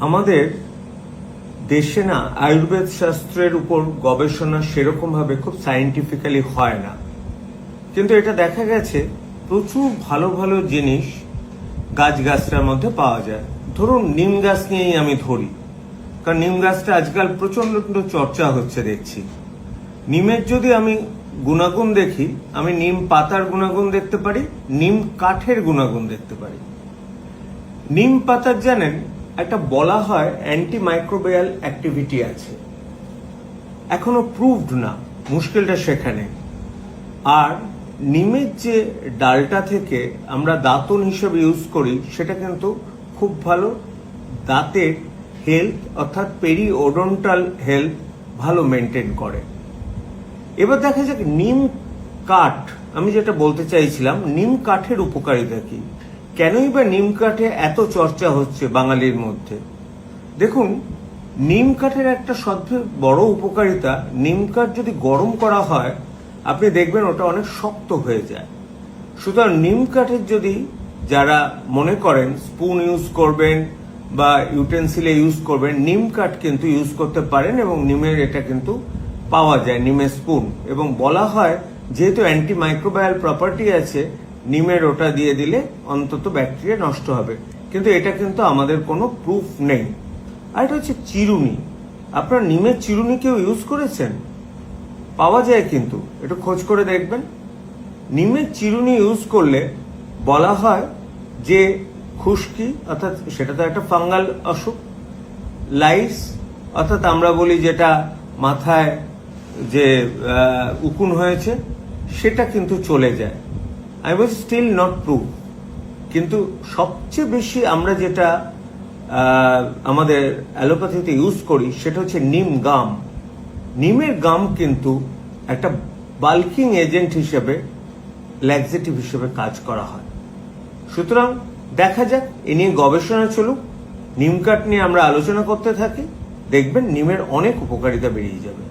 আমাদের দেশে না আয়ুর্বেদ শাস্ত্রের উপর গবেষণা সেরকম ভাবে খুব সায়েন্টিফিক্যালি হয় না, কিন্তু এটা দেখা গেছে প্রচুর ভালো ভালো জিনিস গাছগাছটার মধ্যে পাওয়া যায়। ধরুন নিম গাছ নিয়েই আমি ধরি, কারণ নিম গাছটা আজকাল প্রচন্ড চর্চা হচ্ছে দেখছি। নিমের যদি আমি গুণাগুণ দেখি, আমি নিম পাতার গুণাগুণ দেখতে পারি, নিম কাঠের গুণাগুণ দেখতে পারি। নিম পাতার জানেন একটা বলা হয় অ্যান্টি মাইক্রোবিয়াল অ্যাক্টিভিটি আছে, এখনো প্রুভড না, মুশকিলটা সেখানে। আর নিমের যে ডালটা থেকে আমরা দাঁতন হিসেবে ইউজ করি, সেটা কিন্তু খুব ভালো দাঁতের হেলথ অর্থাৎ পেরিওডন্টাল হেলথ ভালো মেনটেন করে। এবার দেখা যাক নিম কাঠ, আমি যেটা বলতে চাইছিলাম নিম কাঠের উপকারিতা কি, কেনই বা নিম কাঠে এত চর্চা হচ্ছে বাঙালির মধ্যে। দেখুন, নিম কাঠের একটা সবচেয়ে বড় উপকারিতা, নিম কাঠ যদি গরম করা হয় আপনি দেখবেন ওটা অনেক শক্ত হয়ে যায়। সুতরাং নিম কাঠের যদি যারা মনে করেন স্পুন ইউজ করবেন বা ইউটেন্সিলে ইউজ করবেন, নিম কাঠ কিন্তু ইউজ করতে পারেন, এবং নিমের এটা কিন্তু পাওয়া যায়, নিমের স্পুন। এবং বলা হয় যেহেতু অ্যান্টি মাইক্রোবায়াল প্রপার্টি আছে, নিমের ওটা দিয়ে দিলে অন্তত ব্যাকটেরিয়া নষ্ট হবে, কিন্তু এটা কিন্তু আমাদের কোনো প্রুফ নেই। আর এটা হচ্ছে চিরুনি। আপনার নিমের চিরুনি কেউ ইউজ করেছেন? পাওয়া যায় কিন্তু, একটু খোঁজ করে দেখবেন। নিমের চিরুনি ইউজ করলে বলা হয় যে খুশকি, অর্থাৎ সেটা তো একটা ফাঙ্গাল অসুখ, লাইস অর্থাৎ আমরা বলি যেটা মাথায় যে উকুন হয়েছে, সেটা কিন্তু চলে যায়। I was still not prove. কিন্তু সবচেয়ে বেশি আমরা যেটা আমাদের অ্যালোপ্যাথিতে ইউজ করি সেটা হচ্ছে নিম গাম। নিমের গাম কিন্তু একটা বাল্কিং এজেন্ট হিসেবে, ল্যাক্সেটিভ হিসেবে কাজ করা হয়। সুতরাং দেখা যাক, এ নিয়ে গবেষণা চলুক, নিম কাঠ নিয়ে আমরা আলোচনা করতে থাকি, দেখবেন নিমের অনেক উপকারিতা বেরিয়ে যাবে।